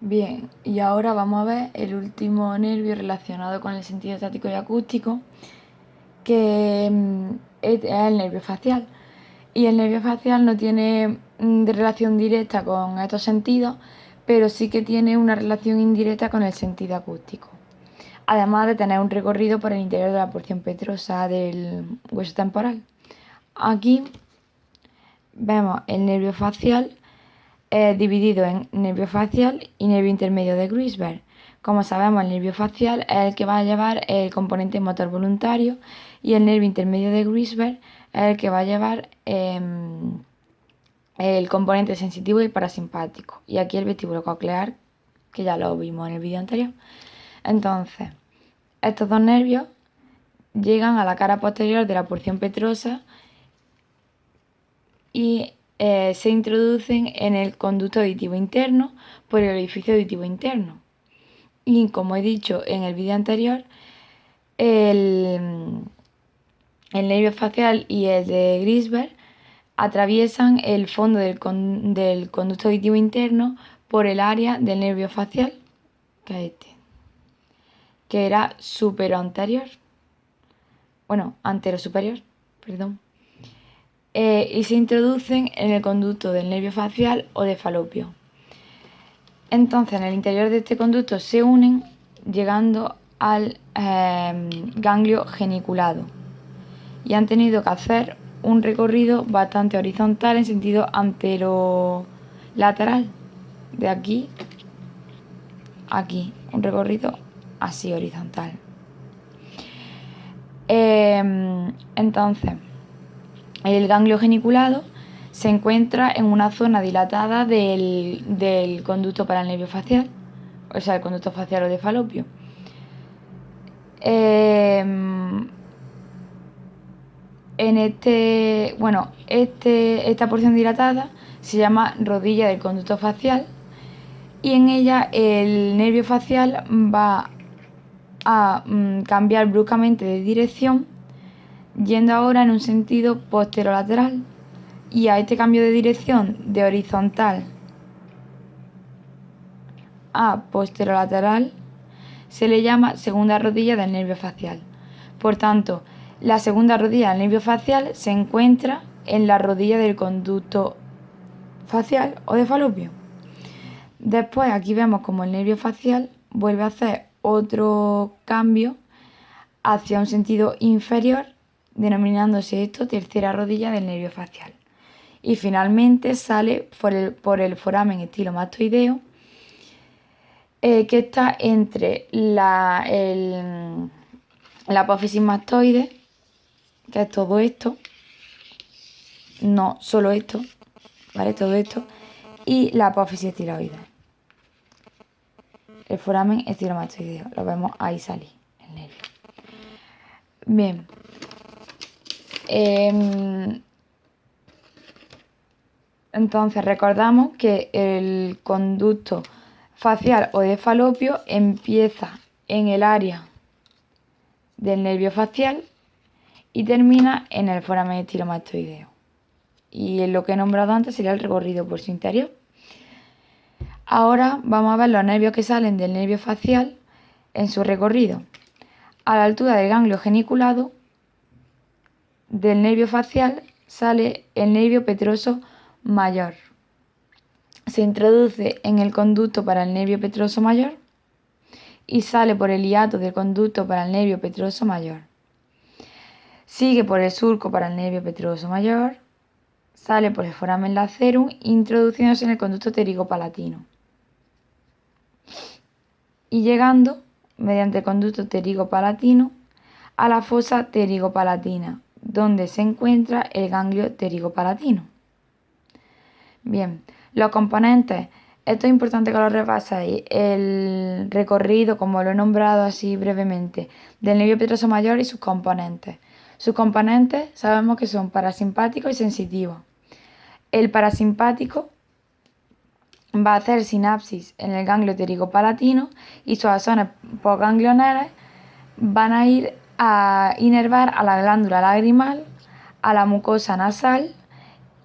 Bien, y ahora vamos a ver el último nervio relacionado con el sentido estático y acústico, que es el nervio facial. Y el nervio facial no tiene relación directa con estos sentidos, pero sí que tiene una relación indirecta con el sentido acústico. Además de tener un recorrido por el interior de la porción petrosa del hueso temporal. Aquí vemos el nervio facial dividido en nervio facial y nervio intermedio de Griesberg. Como sabemos, el nervio facial es el que va a llevar el componente motor voluntario y el nervio intermedio de Griesberg es el que va a llevar el componente sensitivo y el parasimpático. Y aquí el vestíbulo coclear, que ya lo vimos en el vídeo anterior. Entonces, estos dos nervios llegan a la cara posterior de la porción petrosa y se introducen en el conducto auditivo interno por el orificio auditivo interno. Y como he dicho en el vídeo anterior, el nervio facial y el de Griesberg atraviesan el fondo del conducto auditivo interno por el área del nervio facial, que es este, que era antero superior, perdón. Y se introducen en el conducto del nervio facial o de falopio. Entonces, en el interior de este conducto se unen llegando al ganglio geniculado y han tenido que hacer un recorrido bastante horizontal en sentido anterolateral, de aquí a aquí, un recorrido así horizontal. Entonces, el ganglio geniculado se encuentra en una zona dilatada del conducto para el nervio facial, o sea, el conducto facial o de falopio. Esta porción dilatada se llama rodilla del conducto facial y en ella el nervio facial va a cambiar bruscamente de dirección, yendo ahora en un sentido posterolateral, y a este cambio de dirección de horizontal a posterolateral se le llama segunda rodilla del nervio facial. Por tanto, la segunda rodilla del nervio facial se encuentra en la rodilla del conducto facial o de falopio. Después aquí vemos como el nervio facial vuelve a hacer otro cambio hacia un sentido inferior, denominándose esto tercera rodilla del nervio facial. Y finalmente sale por el foramen estilomastoideo, que está entre la apófisis mastoide, que es todo esto, no solo esto, ¿vale? Todo esto, y la apófisis estiloide. El foramen estilomastoideo, lo vemos ahí salir, el nervio. Bien. Entonces recordamos que el conducto facial o de falopio empieza en el área del nervio facial y termina en el foramen estilomastoideo. Y en lo que he nombrado antes sería el recorrido por su interior. Ahora vamos a ver los nervios que salen del nervio facial en su recorrido. A la altura del ganglio geniculado del nervio facial sale el nervio petroso mayor. Se introduce en el conducto para el nervio petroso mayor y sale por el hiato del conducto para el nervio petroso mayor. Sigue por el surco para el nervio petroso mayor, sale por el foramen lacerum, introduciéndose en el conducto pterigo-palatino. Y llegando, mediante el conducto pterigo-palatino, a la fosa pterigo-palatina, donde se encuentra el ganglio pterigo-palatino. Bien, los componentes, esto es importante que lo repaséis, el recorrido, como lo he nombrado así brevemente, del nervio petroso mayor y sus componentes. Sus componentes sabemos que son parasimpáticos y sensitivos. El parasimpático va a hacer sinapsis en el ganglio pterigo-palatino y sus axones postganglionares van a ir a inervar a la glándula lagrimal, a la mucosa nasal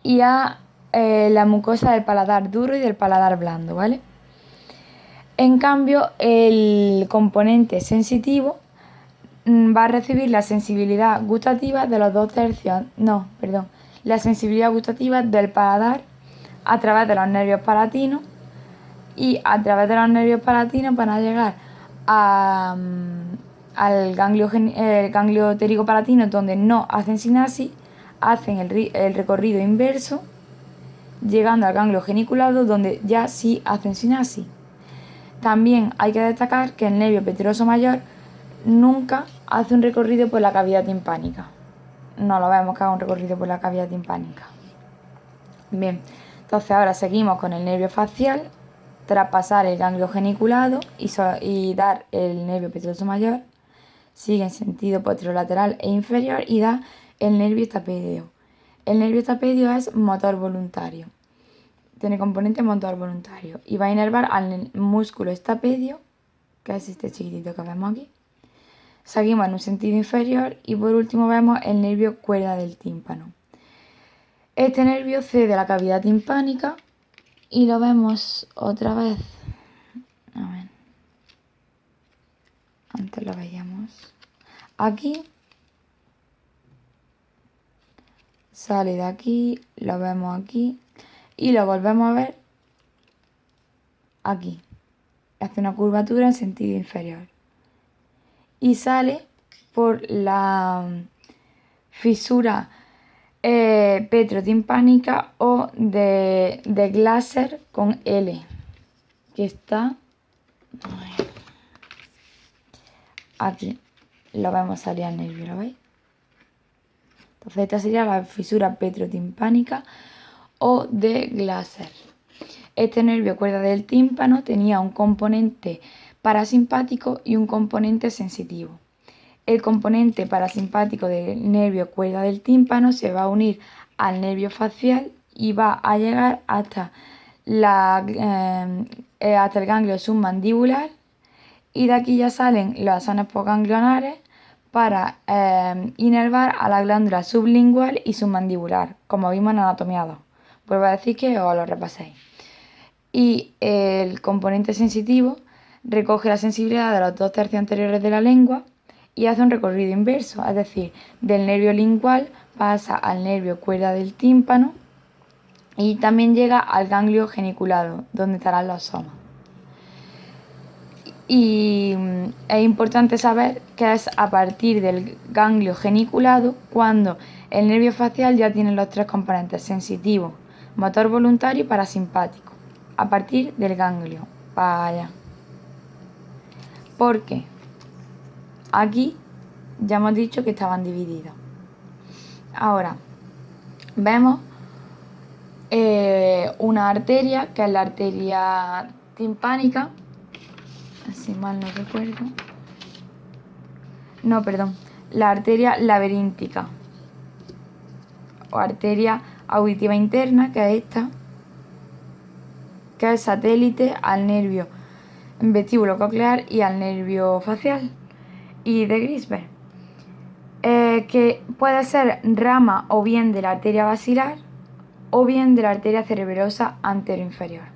y a la mucosa del paladar duro y del paladar blando, ¿vale? En cambio, el componente sensitivo va a recibir la sensibilidad gustativa de los 2/3, la sensibilidad gustativa del paladar a través de los nervios palatinos, y a través de los nervios palatinos van a llegar al ganglio pterigo palatino, donde no hacen sinapsis, hacen el recorrido inverso, llegando al ganglio geniculado, donde ya sí hacen sinapsis. También hay que destacar que el nervio petroso mayor nunca hace un recorrido por la cavidad timpánica. No lo vemos que haga un recorrido por la cavidad timpánica. Bien, entonces ahora seguimos con el nervio facial. Tras pasar el ganglio geniculado y dar el nervio petroso mayor, sigue en sentido posterolateral e inferior y da el nervio estapédeo. El nervio estapédeo es motor voluntario. Tiene componente motor voluntario y va a inervar al músculo estapédeo, que es este chiquitito que vemos aquí. Seguimos en un sentido inferior y por último vemos el nervio cuerda del tímpano. Este nervio cede la cavidad timpánica y lo vemos otra vez. A ver. Antes lo veíamos aquí. Sale de aquí, lo vemos aquí y lo volvemos a ver aquí. Hace una curvatura en sentido inferior. Y sale por la fisura petrotimpánica o de Glaser con L, que está aquí. Lo vemos salir al nervio, ¿lo veis? Entonces esta sería la fisura petrotimpánica o de Glaser. Este nervio cuerda del tímpano tenía un componente parasimpático y un componente sensitivo. El componente parasimpático del nervio cuerda del tímpano se va a unir al nervio facial y va a llegar hasta el ganglio submandibular, y de aquí ya salen las zonas postganglionares para inervar a la glándula sublingual y submandibular, como vimos en anatomía 2. Vuelvo a decir que os lo repaséis. Y el componente sensitivo recoge la sensibilidad de los 2/3 anteriores de la lengua y hace un recorrido inverso, es decir, del nervio lingual pasa al nervio cuerda del tímpano y también llega al ganglio geniculado, donde estarán los somas. Y es importante saber que es a partir del ganglio geniculado cuando el nervio facial ya tiene los 3 componentes: sensitivo, motor voluntario y parasimpático. A partir del ganglio, para allá. Porque aquí ya hemos dicho que estaban divididos. Ahora vemos una arteria, que es la arteria timpánica, si mal no recuerdo. No, perdón, la arteria laberíntica o arteria auditiva interna, que es esta, que es satélite al nervio vestíbulo coclear y al nervio facial y de Grisberg, que puede ser rama o bien de la arteria basilar o bien de la arteria cerebrosa anteroinferior.